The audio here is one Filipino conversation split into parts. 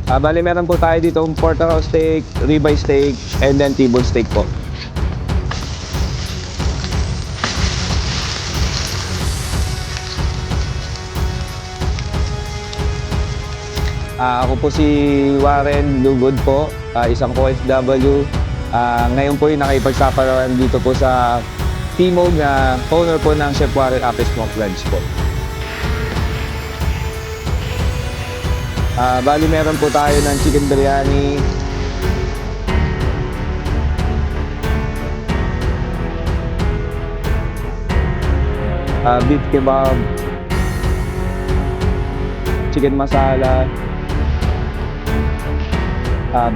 Bali meron po tayo dito porterhouse steak, ribeye steak, and then T-bone steak po. Ako po si Warren Lugod po, isang OFW. Ngayon po yung nakipagsapalaran dito po sa Timog na owner po ng Chef Warren Apple Smoke Ranch po. Bali meron po tayo ng chicken biryani, beef kebab, chicken masala,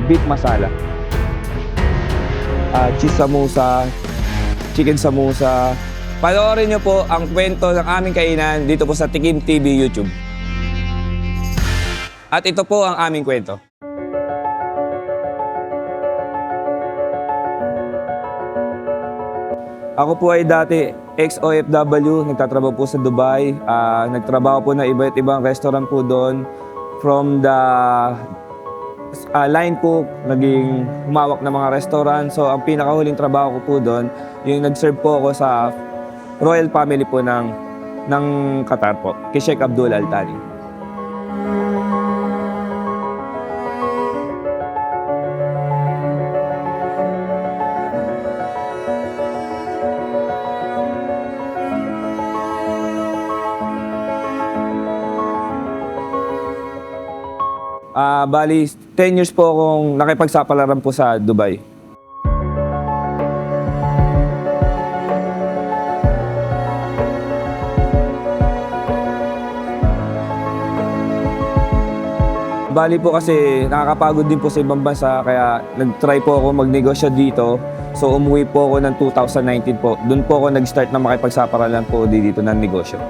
beef masala, cheese samosa, chicken samosa. Panoorin nyo po ang kwento ng aming kainan dito po sa Tikim TV YouTube. At ito po ang aming kwento. Ako po ay dati ex-OFW, nagtatrabaho po sa Dubai. Nagtrabaho po na iba't ibang restaurant po doon. From the line cook, naging humawak ng mga restaurant. So ang pinakahuling trabaho ko po doon, yung nag-serve po ako sa royal family po ng Qatar po, kay Sheikh Abdul Al Thani. Bali, 10 years po akong nakipagsapalaran po sa Dubai. Bali po kasi nakakapagod din po sa ibang bansa kaya nag-try po ako magnegosyo dito. So umuwi po ako ng 2019 po. Doon po ako nag-start na makipagsapalaran po dito ng negosyo.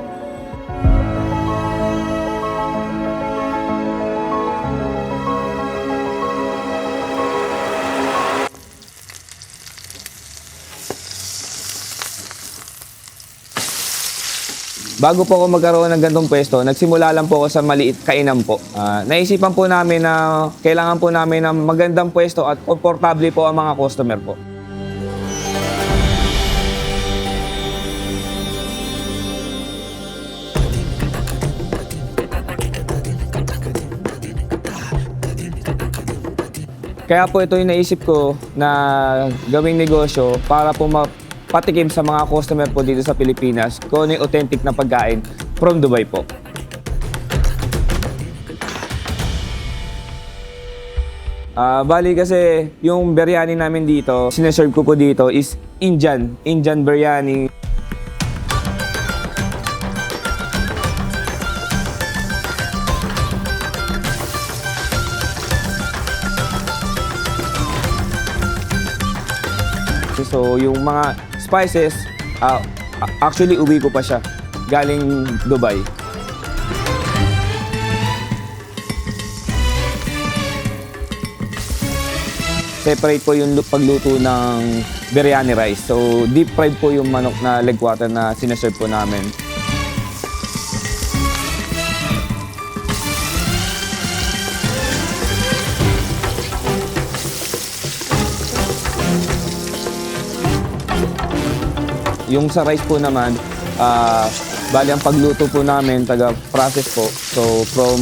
Bago po ako magkaroon ng ganitong pwesto, nagsimula lang po ako sa maliit kainan po. Naisipan po namin na kailangan po namin ng magandang pwesto at komportable po ang mga customer po. Kaya po ito yung naisip ko na gawing negosyo para po patikim sa mga customer po dito sa Pilipinas kung ano yung authentic na pagkain from Dubai po. Bali kasi yung biryani namin dito, sineserve ko po dito is Indian biryani. So yung mga spices, actually uwi ko pa siya galing Dubai. Separate po yung pagluto ng biryani rice. So deep fried po yung manok na leg quarter na sineserve po namin. Yung sa rice po naman, bali ang pagluto po namin, taga-process po. So from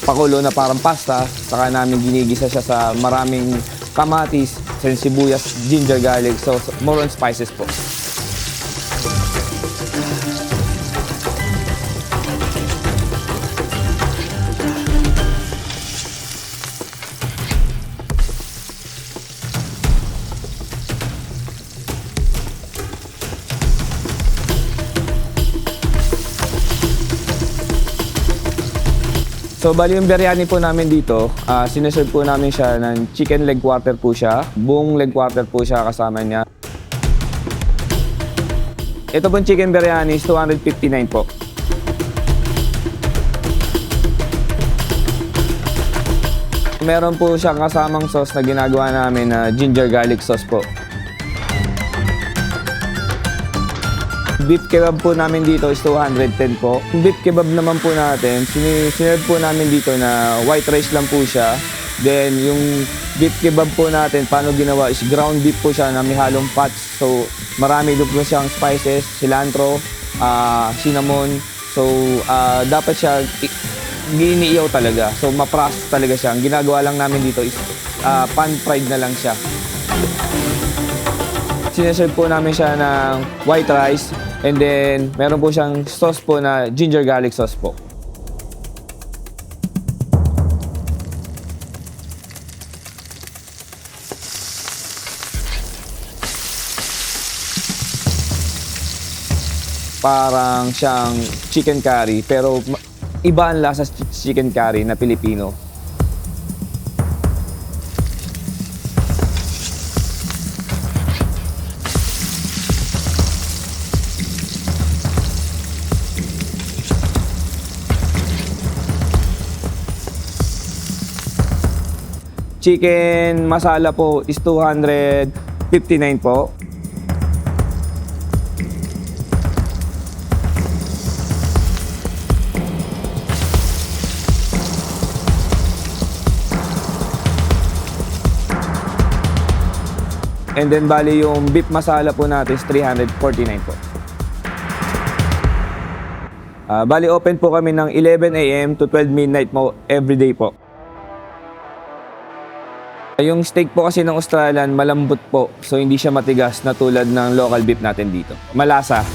pakulo na parang pasta, saka namin ginigisa siya sa maraming kamatis, sibuyas, ginger, garlic. So more on spices po. So bali yung biryani po namin dito, sineserve po namin siya ng chicken leg quarter po siya. Buong leg quarter po siya kasama niya. Ito pong chicken biryani is 259 po. Meron po siyang kasamang sauce na ginagawa namin na ginger garlic sauce po. beef kebab po namin dito is 210 po. Yung beef kebab naman po natin, sinerve po namin dito na white rice lang po siya. Then yung beef kebab po natin, paano ginawa is ground beef po siya na may halong fats. So marami doon po siyang spices, cilantro, cinnamon. So dapat siya giniiyaw talaga. So ma-process talaga siya. Ang ginagawa lang namin dito is pan-fried na lang siya. Sineserve po namin siya ng white rice and then meron po siyang sauce po na ginger garlic sauce po. Parang siyang chicken curry pero iba ang lasa sa chicken curry na Pilipino. Chicken masala po is 259 po. And then bali yung beef masala po natin is 349 po. Bali open po kami ng 11 AM to 12 midnight mo everyday po. Yung steak po kasi ng Australian malambot po, so hindi siya matigas na tulad ng local beef natin dito. Malasa.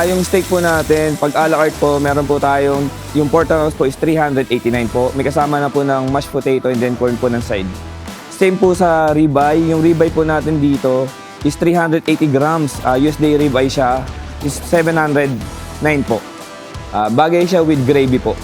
Yung steak po natin, pag a la carte po, meron po tayong, yung porterhouse po is 389 po. May kasama na po ng mashed potato and then corn po ng side. Same po sa ribeye. Yung ribeye po natin dito is 380 grams. USD ribeye siya is 709 po. Bagay siya with gravy po.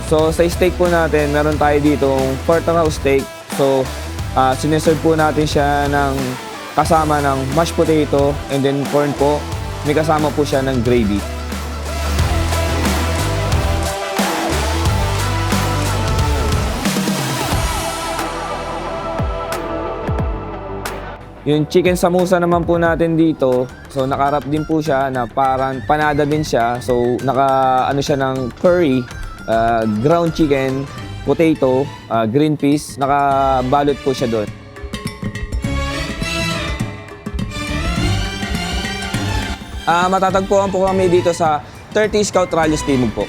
So sa steak po natin, meron tayo ditong porterhouse steak. So sineserve po natin siya ng kasama ng mashed potato and then corn po. May kasama po siya ng gravy. Yung chicken samosa naman po natin dito, so nakarap din po siya na parang panada din siya. So ano siya ng curry. Ground chicken, potato, green peas, nakabalot po siya doon. Matatagpuan po kami dito sa 30 Scout Rallies Timog po.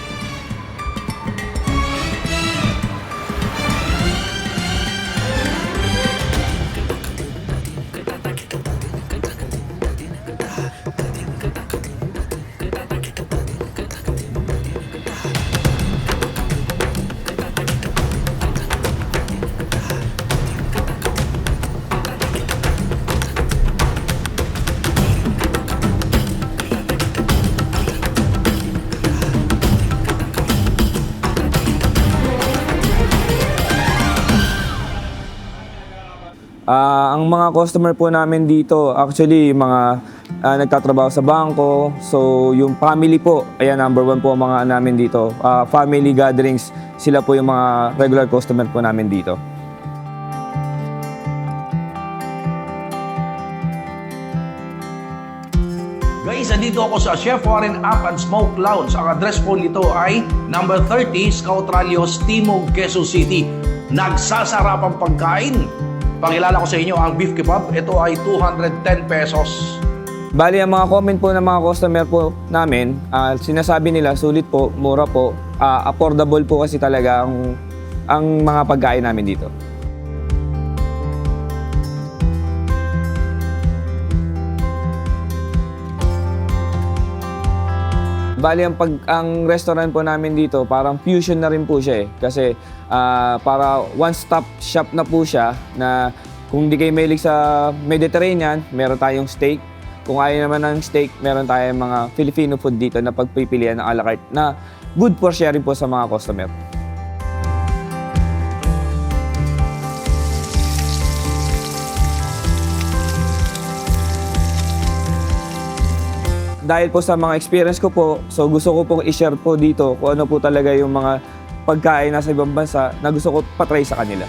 Ang mga customer po namin dito, actually, mga nagtatrabaho sa bangko. So, yung family po, ayan, number one po ang mga namin dito. Family gatherings, sila po yung mga regular customer po namin dito. Guys, andito ako sa Chef Warren Up and Smoke Lounge. Ang address po nito ay number 30, Scout Rallies, Timog, Quezon City. Nagsasarapang pagkain. Pakilala ko sa inyo ang beef kebab. Ito ay 210 pesos. Bali, ang mga comment po ng mga customer po namin, sinasabi nila sulit po, mura po, affordable po kasi talaga ang mga pagkain namin dito. Bali, ang restaurant po namin dito, parang fusion na rin po siya eh. Kasi para one-stop shop na po siya na kung di kayo mahilig sa Mediterranean, meron tayong steak. Kung ayaw naman ng steak, meron tayong mga Filipino food dito na pagpipilian ng a la carte na good for sharing po sa mga customer. Dahil po sa mga experience ko po, so gusto ko pong i-share po dito kung ano po talaga yung mga pagkain nasa ibang bansa na gusto ko patry sa kanila.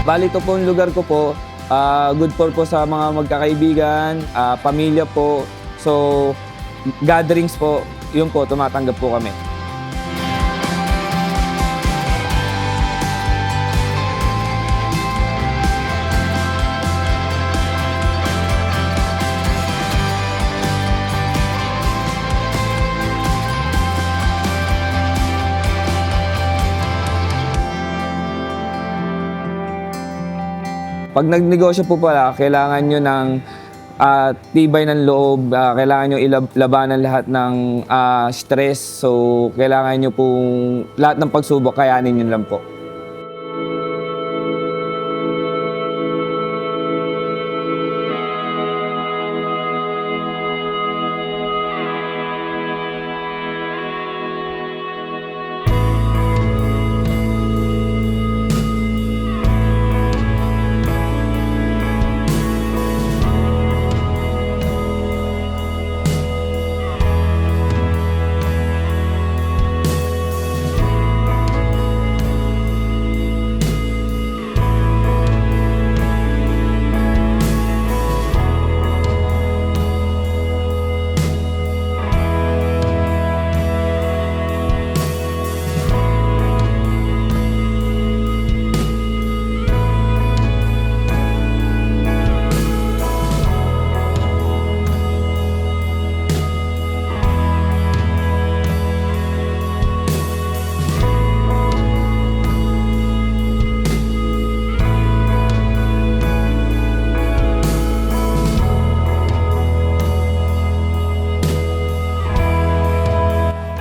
Bali, ito po yung lugar ko po. Good for po sa mga magkakaibigan, pamilya po. So, gatherings po, yun po, tumatanggap po kami. Pag nagnegosyo po pala, kailangan nyo ng tibay ng loob, kailangan nyo ilabanan lahat ng stress. So, kailangan nyo pong lahat ng pagsubok, kayanin nyo lang po.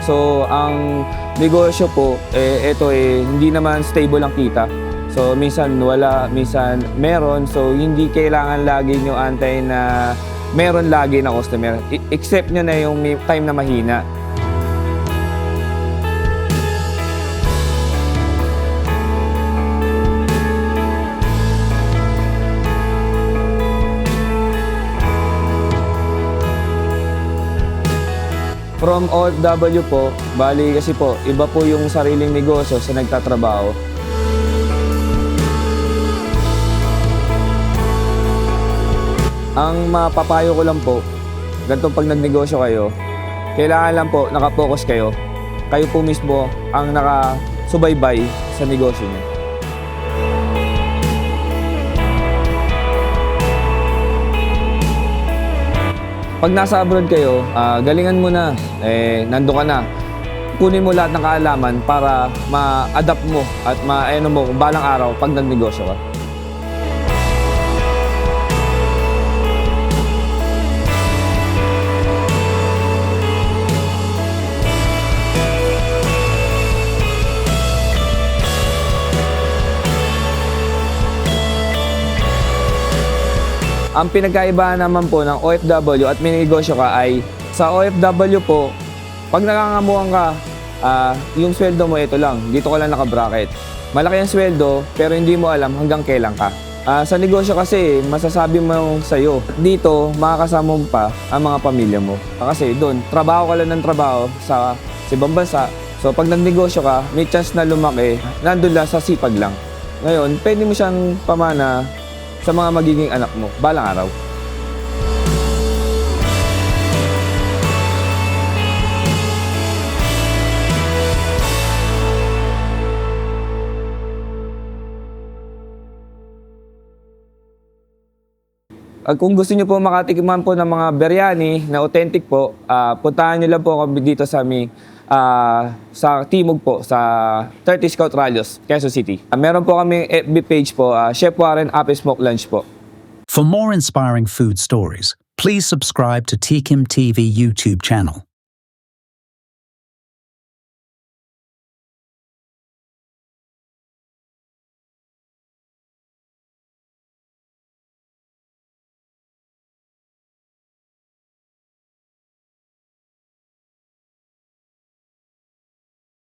So, ang negosyo po, hindi naman stable ang kita. So, minsan wala, minsan meron. So, hindi kailangan lagi nyo antayin na meron lagi na customer. Except nyo na yung may time na mahina. From OFW po, bali kasi po, iba po yung sariling negosyo sa nagtatrabaho. Ang mapapayo ko lang po, ganito pag nagnegosyo kayo, kailangan lang po nakapokus kayo. Kayo po mismo ang nakasubaybay sa negosyo niyo. Pag nasa abroad kayo, galingan mo na, nando ka na. Kunin mo lahat ng kaalaman para ma-adapt mo at ma-ano mo balang araw pag nagnegosyo ka. Ang pinagkaibahan naman po ng OFW at may negosyo ka ay sa OFW po, pag nakangamuhan ka, yung sweldo mo ito lang, dito ka lang naka-bracket. Malaki ang sweldo pero hindi mo alam hanggang kailan ka. Sa negosyo kasi, masasabi mo sa'yo, dito makakasama mo pa ang mga pamilya mo. Kasi doon, trabaho ka lang ng trabaho sa ibang bansa. So pag nagnegosyo ka, may chance na lumaki, nandun lang sa sipag lang. Ngayon, pwede mo siyang pamana sa mga magiging anak mo, balang araw. Kung gusto niyo po makatikman po ng mga biryani na authentic po, puntahan niyo lang po kami dito sa sa Timog po, sa 30 Scout Rallios, Quezon City. Meron po kami FB page po, Chef Warren Up and Smoke Lunch po. For more inspiring food stories, please subscribe to Tikim TV YouTube channel.